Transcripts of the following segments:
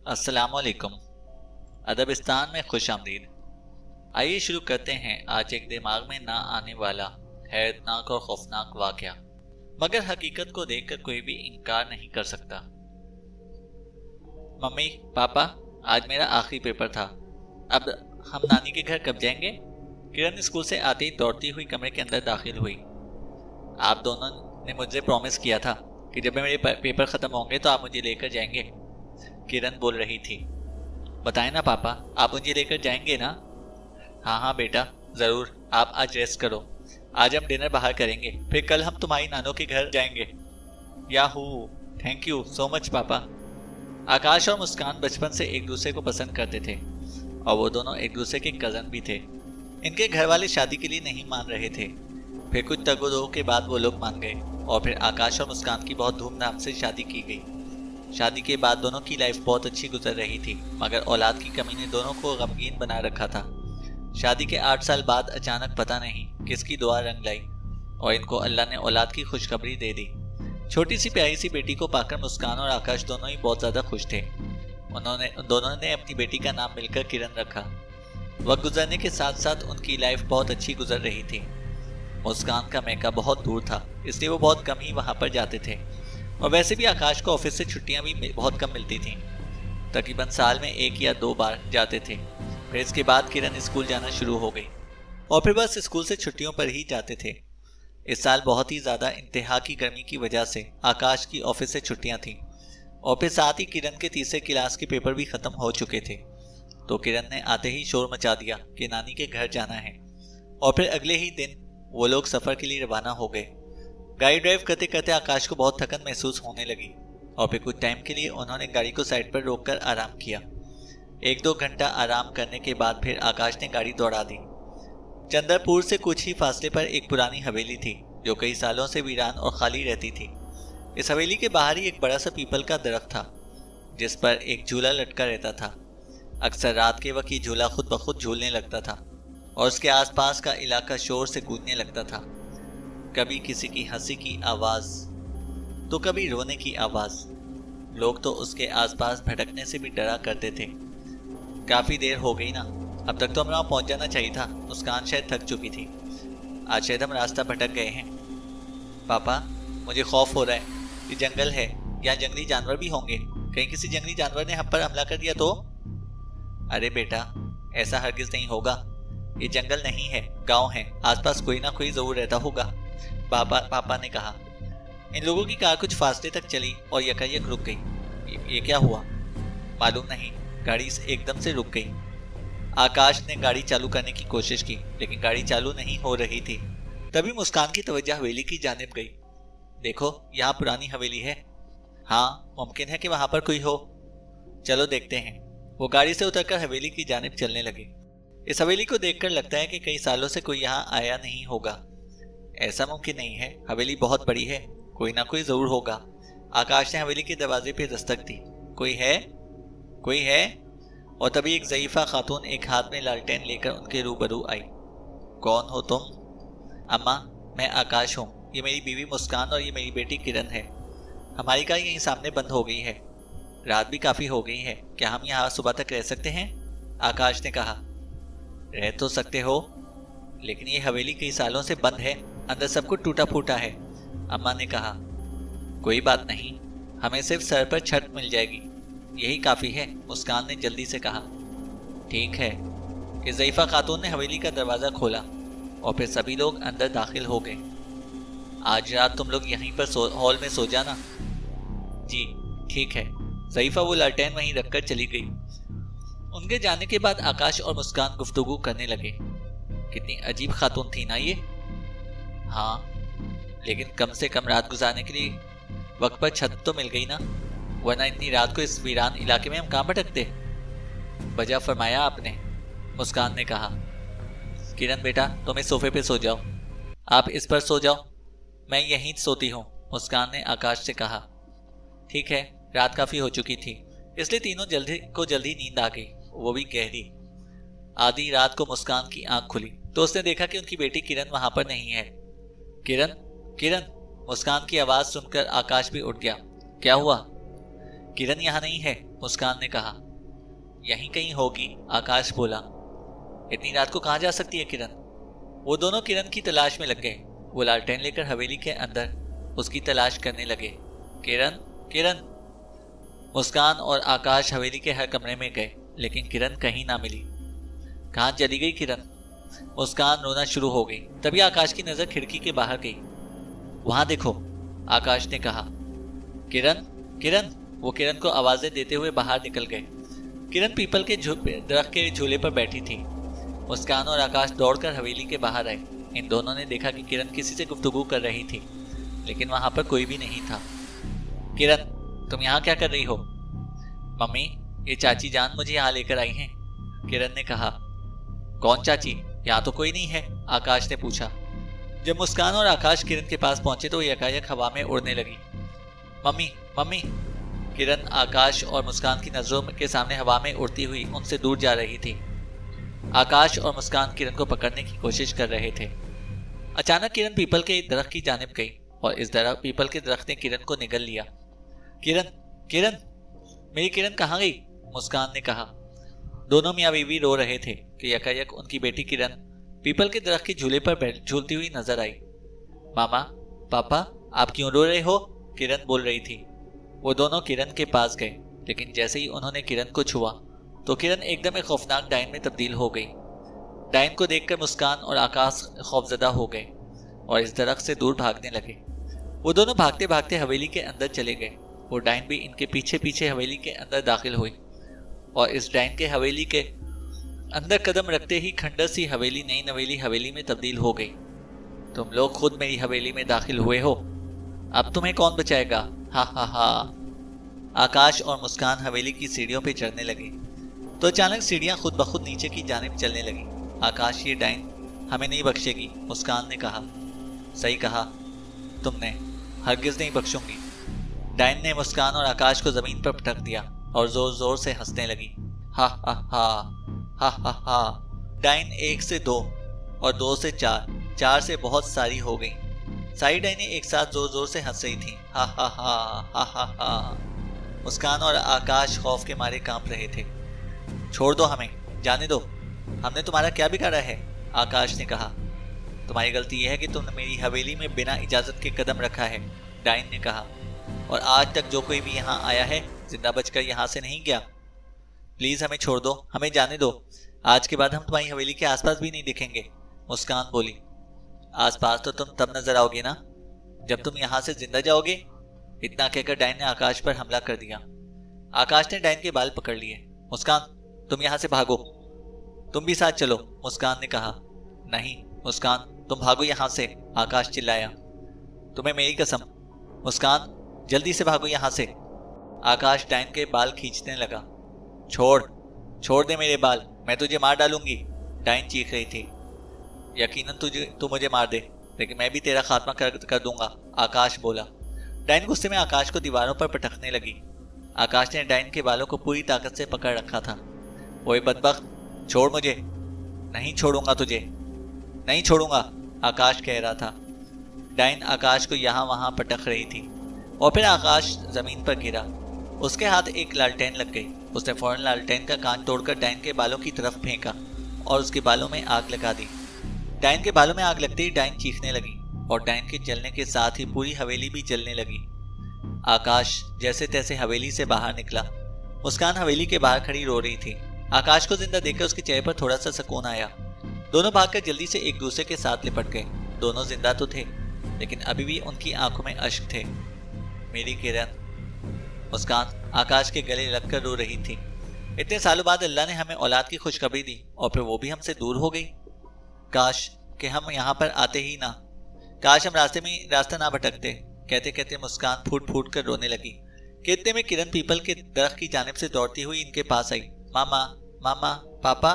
अस्सलामुअलैकुम। अदबिस्तान में खुश आमदीद। आइए शुरू करते हैं आज एक दिमाग में ना आने वाला हैरतनाक और खौफनाक वाकया, मगर हकीकत को देखकर कोई भी इनकार नहीं कर सकता। मम्मी पापा, आज मेरा आखिरी पेपर था। अब हम नानी के घर कब जाएंगे? किरण स्कूल से आते ही दौड़ती हुई कमरे के अंदर दाखिल हुई। आप दोनों ने मुझे प्रॉमिस किया था कि जब मेरे पेपर खत्म होंगे तो आप मुझे लेकर जाएंगे, किरण बोल रही थी। बताएं ना पापा, आप मुझे लेकर जाएंगे ना? हाँ हाँ बेटा, जरूर। आप आज रेस्ट करो। आज हम डिनर बाहर करेंगे, फिर कल हम तुम्हारी नानों के घर जाएंगे। Yahoo, thank you so much पापा। आकाश और मुस्कान बचपन से एक दूसरे को पसंद करते थे और वो दोनों एक दूसरे के कजन भी थे। इनके घर वाले शादी के लिए नहीं मान रहे थे, फिर कुछ तगोदो के बाद वो लोग मान गए और फिर आकाश और मुस्कान की बहुत धूमधाम से शादी की गई। शादी के बाद दोनों की लाइफ बहुत अच्छी गुजर रही थी, मगर औलाद की कमी ने दोनों को गमगीन बना रखा था। शादी के 8 साल बाद अचानक पता नहीं किसकी दुआ रंग लाई और इनको अल्लाह ने औलाद की खुशखबरी दे दी। छोटी सी प्यारी सी बेटी को पाकर मुस्कान और आकाश दोनों ही बहुत ज्यादा खुश थे। दोनों ने अपनी बेटी का नाम मिलकर किरण रखा। वक्त गुजरने के साथ साथ उनकी लाइफ बहुत अच्छी गुजर रही थी। मुस्कान का मैका बहुत दूर था, इसलिए वो बहुत कम ही वहां पर जाते थे और वैसे भी आकाश को ऑफिस से छुट्टियां भी बहुत कम मिलती थीं। तकरीबन साल में 1 या 2 बार जाते थे। फिर इसके बाद किरण स्कूल जाना शुरू हो गई और फिर बस स्कूल से छुट्टियों पर ही जाते थे। इस साल बहुत ही ज़्यादा इंतहा की गर्मी की वजह से आकाश की ऑफिस से छुट्टियां थीं और फिर साथ ही किरण के तीसरे क्लास के पेपर भी ख़त्म हो चुके थे। तो किरण ने आते ही शोर मचा दिया कि नानी के घर जाना है और फिर अगले ही दिन वो लोग सफ़र के लिए रवाना हो गए। गाड़ी ड्राइव करते करते आकाश को बहुत थकन महसूस होने लगी और फिर कुछ टाइम के लिए उन्होंने गाड़ी को साइड पर रोककर आराम किया। 1-2 घंटा आराम करने के बाद फिर आकाश ने गाड़ी दौड़ा दी। चंद्रपुर से कुछ ही फासले पर एक पुरानी हवेली थी जो कई सालों से वीरान और खाली रहती थी। इस हवेली के बाहर ही एक बड़ा सा पीपल का दरख्त था जिस पर एक झूला लटका रहता था। अक्सर रात के वक्त ये झूला खुद ब खुद झूलने लगता था और उसके आसपास का इलाका शोर से गूंजने लगता था। कभी किसी की हंसी की आवाज़ तो कभी रोने की आवाज़। लोग तो उसके आसपास भटकने से भी डरा करते थे। काफ़ी देर हो गई ना, अब तक तो हमें वहाँ पहुँच जाना चाहिए था। मुस्कान शायद थक चुकी थी। आज शायद हम रास्ता भटक गए हैं। पापा, मुझे खौफ हो रहा है। ये जंगल है, यहाँ जंगली जानवर भी होंगे। कहीं किसी जंगली जानवर ने हम पर हमला कर दिया तो? अरे बेटा, ऐसा हरगिज नहीं होगा। ये जंगल नहीं है, गांव है। आसपास कोई ना कोई जरूर रहता होगा, पापा ने कहा। इन लोगों की कार कुछ फासले तक चली और यकायक रुक गई। ये क्या हुआ? मालूम नहीं, गाड़ी एकदम से रुक गई। आकाश ने गाड़ी चालू करने की कोशिश की लेकिन गाड़ी चालू नहीं हो रही थी। तभी मुस्कान की तवज्जो हवेली की जानिब गई। देखो, यहाँ पुरानी हवेली है। हाँ, मुमकिन है कि वहां पर कोई हो। चलो देखते हैं। वो गाड़ी से उतरकर हवेली की जानिब चलने लगे। इस हवेली को देखकर लगता है कि कई सालों से कोई यहाँ आया नहीं होगा। ऐसा मुमकिन नहीं है, हवेली बहुत बड़ी है, कोई ना कोई जरूर होगा। आकाश ने हवेली के दरवाजे पे दस्तक दी। कोई है? कोई है? और तभी एक ज़ईफ़ा खातून एक हाथ में लालटेन लेकर उनके रूबरू आई। कौन हो तुम? अम्मा, मैं आकाश हूँ। ये मेरी बीवी मुस्कान और ये मेरी बेटी किरण है। हमारी कार यहीं सामने बंद हो गई है। रात भी काफ़ी हो गई है, क्या हम यहाँ सुबह तक रह सकते हैं? आकाश ने कहा। रह तो सकते हो, लेकिन ये हवेली कई सालों से बंद है, अंदर सब कुछ टूटा फूटा है, अम्मा ने कहा। कोई बात नहीं, हमें सिर्फ सर पर छत मिल जाएगी, यही काफ़ी है, मुस्कान ने जल्दी से कहा। ठीक है। इस ज़ईफ़ा खातून ने हवेली का दरवाज़ा खोला और फिर सभी लोग अंदर दाखिल हो गए। आज रात तुम लोग यहीं पर हॉल में सो जाना। जी ठीक है। ज़ईफ़ा वो लालटेन वहीं रखकर चली गई। उनके जाने के बाद आकाश और मुस्कान गुफ्तगू करने लगे। कितनी अजीब खातून थी ना ये। हाँ, लेकिन कम से कम रात गुजारने के लिए वक्त पर छत तो मिल गई ना, वरना इतनी रात को इस वीरान इलाके में हम कहाँ भटकते। वजह फरमाया आपने, मुस्कान ने कहा। किरण बेटा, तुम इस सोफे पे सो जाओ। आप इस पर सो जाओ, मैं यहीं सोती हूँ, मुस्कान ने आकाश से कहा। ठीक है, रात काफ़ी हो चुकी थी, इसलिए तीनों जल्दी नींद आ गई, वो भी गहरी। आधी रात को मुस्कान की आंख खुली तो उसने देखा कि उनकी बेटी किरण वहां पर नहीं है। किरण, किरण, मुस्कान की आवाज़ सुनकर आकाश भी उठ गया। क्या हुआ? किरण यहाँ नहीं है, मुस्कान ने कहा। यहीं कहीं होगी, आकाश बोला। इतनी रात को कहाँ जा सकती है किरण? वो दोनों किरण की तलाश में लग गए। वो लालटेन लेकर हवेली के अंदर उसकी तलाश करने लगे। किरण, किरण। मुस्कान और आकाश हवेली के हर कमरे में गए, लेकिन किरण कहीं ना मिली। कहाँ चली गई किरण? मुस्कान रोना शुरू हो गई। तभी आकाश की नजर खिड़की के बाहर गई। वहां देखो, आकाश ने कहा। किरण, किरण। वो किरण को आवाजें देते हुए बाहर निकल गए। किरण पीपल के दरख्त के झूले पर बैठी थी। मुस्कान और आकाश दौड़कर हवेली के बाहर आए। इन दोनों ने देखा कि किरण किसी से गुफ्तगू कर रही थी, लेकिन वहां पर कोई भी नहीं था। किरण, तुम यहाँ क्या कर रही हो? मम्मी, ये चाची जान मुझे यहाँ लेकर आई हैं, किरण ने कहा। कौन चाची? यहाँ तो कोई नहीं है, आकाश ने पूछा। जब मुस्कान और आकाश किरण के पास पहुंचे तो यकायक हवा में उड़ने लगी। Mummy, mummy. किरण आकाश और मुस्कान की नजरों के सामने हवा में उड़ती हुई उनसे दूर जा रही थी। आकाश और मुस्कान किरण को पकड़ने की कोशिश कर रहे थे। अचानक किरण पीपल के दरख्त की जानिब गई और इस पीपल के दरख्त ने किरण को निगल लिया। किरण, किरण, मेरी किरण कहाँ गई? मुस्कान ने कहा। दोनों मियाँ बीवी रो रहे थे कि यकायक उनकी बेटी किरण पीपल के दरख्त के झूले पर झूलती हुई नजर आई। मामा, पापा, आप क्यों रो रहे हो? किरण बोल रही थी। वो दोनों किरण के पास गए, लेकिन जैसे ही उन्होंने किरण को छुआ तो किरण एकदम एक खौफनाक डायन में तब्दील हो गई। डायन को देखकर मुस्कान और आकाश खौफजदा हो गए और इस दरख्त से दूर भागने लगे। वो दोनों भागते भागते हवेली के अंदर चले गए। वो डायन भी इनके पीछे पीछे हवेली के अंदर दाखिल हुई और इस डायन के हवेली के अंदर कदम रखते ही खंडर सी हवेली नई नवेली हवेली में तब्दील हो गई। तुम लोग खुद मेरी हवेली में दाखिल हुए हो, अब तुम्हें कौन बचाएगा? हा हा हा। आकाश और मुस्कान हवेली की सीढ़ियों पे चढ़ने लगे तो अचानक सीढ़ियां खुद ब खुद नीचे की जानिब चलने लगी। आकाश, ये डायन हमें नहीं बख्शेगी, मुस्कान ने कहा। सही कहा तुमने, हरगिज नहीं बख्शूंगी। डायन ने मुस्कान और आकाश को जमीन पर पटक दिया और जोर जोर से हंसने लगी। हा हा हा, हा हा हा। डायन 1 से 2 और 2 से 4, 4 से बहुत सारी हो गई। सारी डायनें एक साथ जोर जोर से हंस रही थी। हा हा हा, हा हा हा। मुस्कान और आकाश खौफ के मारे कांप रहे थे। छोड़ दो हमें, जाने दो, हमने तुम्हारा क्या बिगाड़ा है? आकाश ने कहा। तुम्हारी गलती यह है कि तुमने मेरी हवेली में बिना इजाजत के कदम रखा है, डायन ने कहा। और आज तक जो कोई भी यहाँ आया है जिंदा बचकर यहाँ से नहीं गया। प्लीज हमें छोड़ दो, हमें जाने दो। आज के बाद हम तुम्हारी हवेली के आसपास भी नहीं दिखेंगे, मुस्कान बोली। आसपास तो तुम तब नजर आओगे ना जब तुम यहाँ से जिंदा जाओगे। इतना कहकर डायन ने आकाश पर हमला कर दिया। आकाश ने डायन के बाल पकड़ लिए। मुस्कान, तुम यहाँ से भागो। तुम भी साथ चलो, मुस्कान ने कहा। नहीं मुस्कान, तुम भागो यहाँ से, आकाश चिल्लाया। तुम्हें मेरी कसम। मुस्कान, जल्दी से भागो यहाँ से। आकाश डायन के बाल खींचने लगा। छोड़, छोड़ दे मेरे बाल, मैं तुझे मार डालूंगी, डायन चीख रही थी। यकीनन तू मुझे मार दे, लेकिन मैं भी तेरा खात्मा कर दूंगा, आकाश बोला। डायन गुस्से में आकाश को दीवारों पर पटकने लगी। आकाश ने डायन के बालों को पूरी ताकत से पकड़ रखा था। ओए बदबख्त, छोड़ मुझे। नहीं छोड़ूंगा तुझे, नहीं छोड़ूंगा, आकाश कह रहा था। डायन आकाश को यहाँ वहां पटक रही थी और फिर आकाश जमीन पर गिरा। उसके हाथ एक लालटेन लग गई। उसने फौरन लालटेन का कांच तोड़कर डायन के बालों की तरफ फेंका और उसके बालों में आग लगा दी। डायन के बालों में आग लगते ही डायन चीखने लगी और डायन के जलने के साथ ही पूरी हवेली भी जलने लगी। आकाश जैसे तैसे हवेली से बाहर निकला। मुस्कान हवेली के बाहर खड़ी रो रही थी। आकाश को जिंदा देखकर उसके चेहरे पर थोड़ा सा सुकून आया। दोनों भागकर जल्दी से एक दूसरे के साथ लिपट गए। दोनों जिंदा तो थे, लेकिन अभी भी उनकी आंखों में अश्क थे। मेरी किरण। मुस्कान आकाश के गले लगकर रो रही थी। इतने सालों बाद अल्लाह ने हमें औलाद की खुशखबरी दी और फिर वो भी हमसे दूर हो गई। काश कि हम यहाँ पर आते ही ना, काश हम रास्ता ना भटकते। कहते कहते मुस्कान फूट फूट कर रोने लगी। कहते में किरण पीपल के दरख्त की जानिब से दौड़ती हुई इनके पास आई। मामा, मामा, पापा।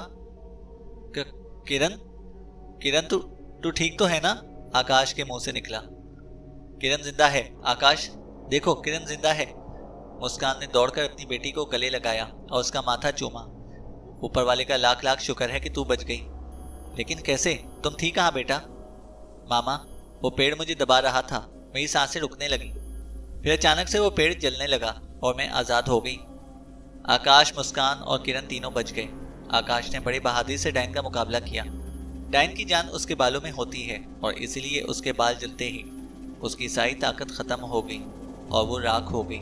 किरण, किरण तू ठीक तो है ना? आकाश के मुंह से निकला। किरण जिंदा है, आकाश देखो किरण जिंदा है। मुस्कान ने दौड़कर अपनी बेटी को गले लगाया और उसका माथा चूमा। ऊपर वाले का लाख लाख शुक्र है कि तू बच गई। लेकिन कैसे? तुम थी कहाँ बेटा? मामा, वो पेड़ मुझे दबा रहा था, मेरी सांसें रुकने लगी। फिर अचानक से वो पेड़ जलने लगा और मैं आजाद हो गई। आकाश, मुस्कान और किरण तीनों बच गए। आकाश ने बड़ी बहादुरी से डैन का मुकाबला किया। डैन की जान उसके बालों में होती है और इसीलिए उसके बाल जलते ही उसकी सारी ताकत खत्म हो गई और वो राख हो गई।